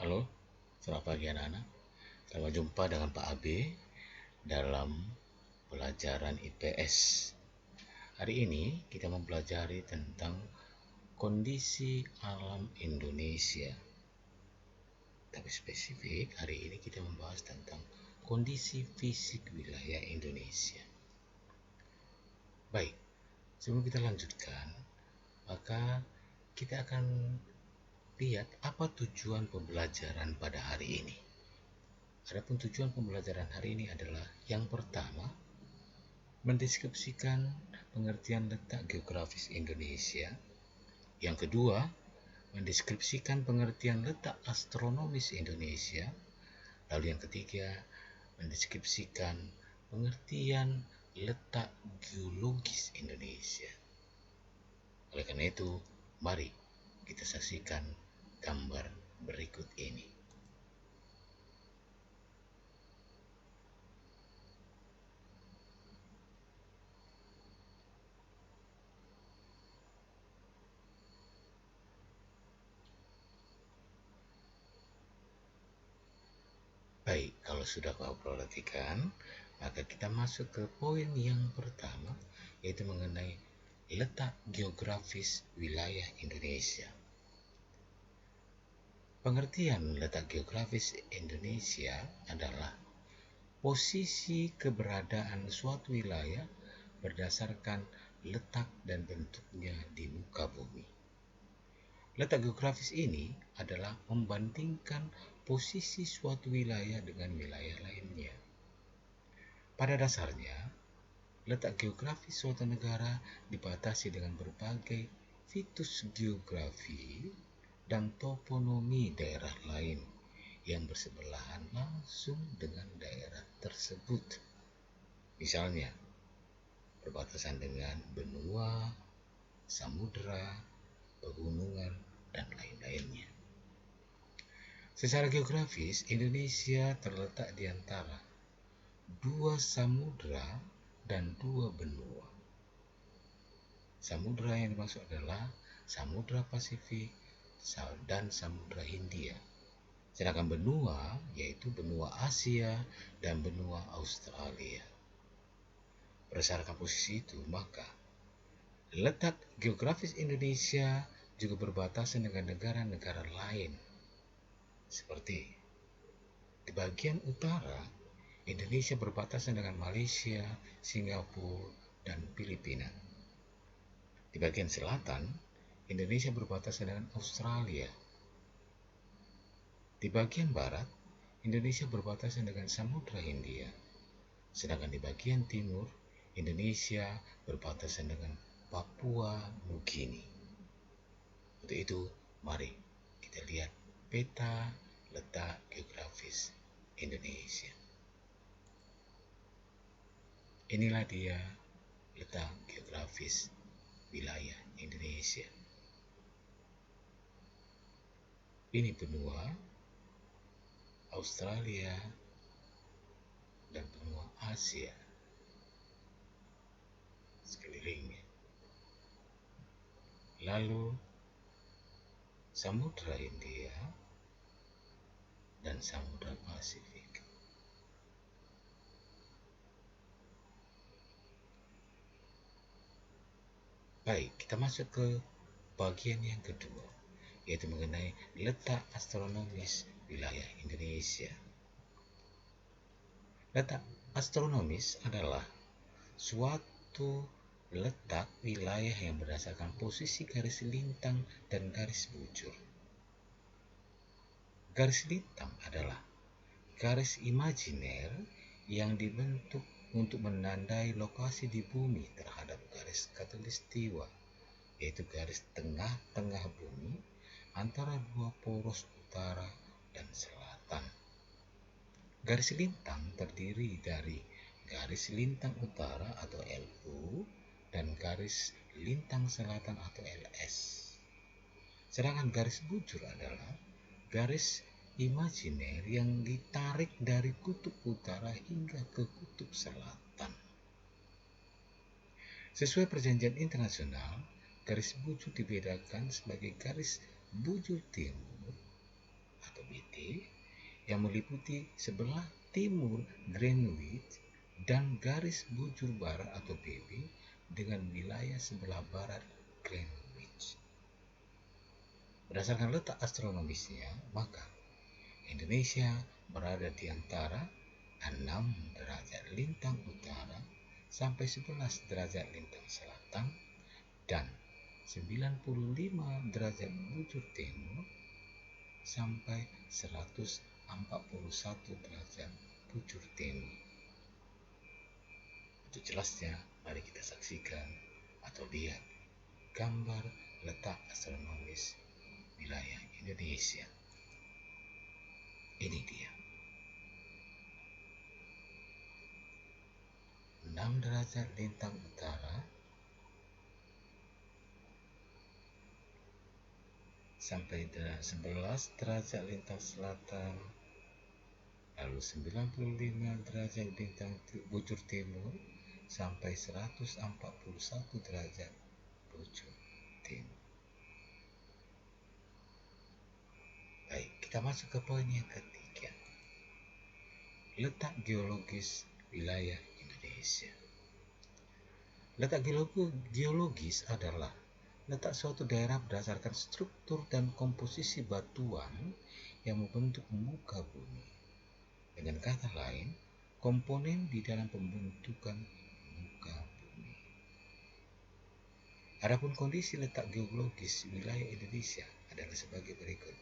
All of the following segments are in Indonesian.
Halo, selamat pagi anak-anak. Selamat jumpa dengan Pak Abe dalam pelajaran IPS. Hari ini kita mempelajari tentang kondisi alam Indonesia. Tapi spesifik, hari ini kita membahas tentang kondisi fisik wilayah Indonesia. Baik, sebelum kita lanjutkan, maka kita akan lihat apa tujuan pembelajaran pada hari ini. Adapun tujuan pembelajaran hari ini adalah yang pertama, mendeskripsikan pengertian letak geografis Indonesia. Yang kedua, mendeskripsikan pengertian letak astronomis Indonesia. Lalu yang ketiga, mendeskripsikan pengertian letak geologis Indonesia. Oleh karena itu, mari kita saksikan gambar berikut ini. Baik, kalau sudah kau perhatikan, maka kita masuk ke poin yang pertama, yaitu mengenai letak geografis wilayah Indonesia. Pengertian letak geografis Indonesia adalah posisi keberadaan suatu wilayah berdasarkan letak dan bentuknya di muka bumi. Letak geografis ini adalah membandingkan posisi suatu wilayah dengan wilayah lainnya. Pada dasarnya, letak geografis suatu negara dibatasi dengan berbagai fitus geografi dan toponomi daerah lain yang bersebelahan langsung dengan daerah tersebut. Misalnya, berbatasan dengan benua, samudra, pegunungan, dan lain-lainnya. Secara geografis, Indonesia terletak di antara dua samudra dan dua benua. Samudra yang dimaksud adalah Samudra Pasifik dan Samudra Hindia. Sedangkan benua yaitu benua Asia dan benua Australia. Berdasarkan posisi itu, maka letak geografis Indonesia juga berbatasan dengan negara-negara lain. Seperti di bagian utara, Indonesia berbatasan dengan Malaysia, Singapura, dan Filipina. Di bagian selatan, Indonesia berbatasan dengan Australia. Di bagian barat, Indonesia berbatasan dengan Samudra Hindia. Sedangkan di bagian timur, Indonesia berbatasan dengan Papua Nugini. Untuk itu, mari kita lihat peta letak geografis Indonesia. Inilah dia letak geografis wilayah Indonesia. Ini benua Australia dan benua Asia sekelilingnya. Lalu Samudra Hindia dan Samudra Pasifik. Baik, kita masuk ke bagian yang kedua, yaitu mengenai letak astronomis wilayah Indonesia. Letak astronomis adalah suatu letak wilayah yang berdasarkan posisi garis lintang dan garis bujur. Garis lintang adalah garis imajiner yang dibentuk untuk menandai lokasi di bumi terhadap garis khatulistiwa, yaitu garis tengah-tengah bumi antara dua poros utara dan selatan. Garis lintang terdiri dari garis lintang utara atau LU dan garis lintang selatan atau LS. Sedangkan garis bujur adalah garis imajiner yang ditarik dari kutub utara hingga ke kutub selatan. Sesuai perjanjian internasional, garis bujur dibedakan sebagai garis bujur timur atau BT yang meliputi sebelah timur Greenwich dan garis bujur barat atau BB dengan wilayah sebelah barat Greenwich. Berdasarkan letak astronomisnya, maka Indonesia berada di antara 6 derajat lintang utara sampai 11 derajat lintang selatan dan 95 derajat bujur timur sampai 141 derajat bujur timur. Untuk jelasnya, mari kita saksikan atau lihat gambar letak astronomis wilayah Indonesia. Ini dia. 6 derajat lintang utara sampai 11 derajat lintang selatan, lalu 95 derajat lintang bujur timur sampai 141 derajat bujur timur. Baik, kita masuk ke poin yang ketiga. Letak geologis wilayah Indonesia. Letak geologis adalah letak suatu daerah berdasarkan struktur dan komposisi batuan yang membentuk muka bumi. Dengan kata lain, komponen di dalam pembentukan muka bumi. Adapun kondisi letak geologis wilayah Indonesia adalah sebagai berikut.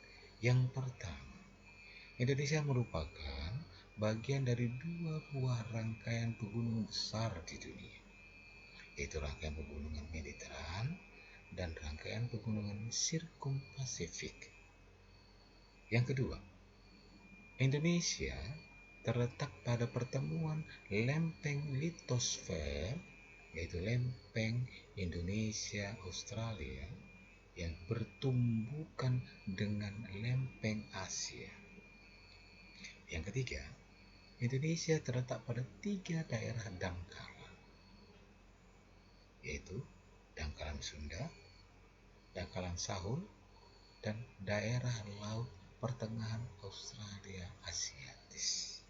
Yang pertama, Indonesia merupakan bagian dari 2 buah rangkaian pegunungan besar di dunia, yaitu rangkaian pegunungan Mediteran dan rangkaian pegunungan Sirkumpasifik. Yang kedua, Indonesia terletak pada pertemuan lempeng litosfer, yaitu lempeng Indonesia-Australia yang bertumbukan dengan lempeng Asia. Yang ketiga, Indonesia terletak pada 3 daerah dangkalan, yaitu dangkalan Sunda, dangkalan Sahul, dan daerah laut pertengahan Australia Asiatis.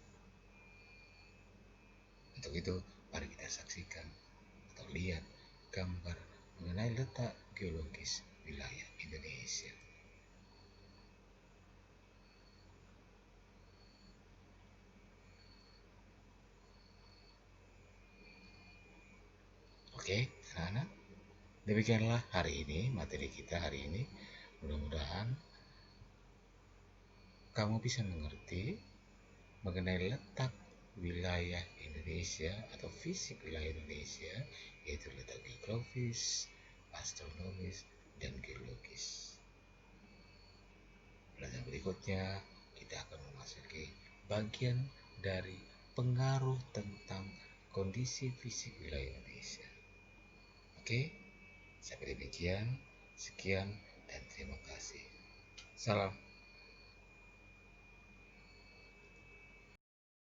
Untuk itu, mari kita saksikan atau lihat gambar mengenai letak geologis wilayah Indonesia. Oke, anak-anak, demikianlah hari ini materi kita hari ini. Mudah-mudahan kamu bisa mengerti mengenai letak wilayah Indonesia atau fisik wilayah Indonesia, yaitu letak geografis, astronomis, dan geologis. Pelajaran berikutnya kita akan memasuki bagian dari pengaruh tentang kondisi fisik wilayah Indonesia. Oke, sampai demikian, sekian dan terima kasih. Salam.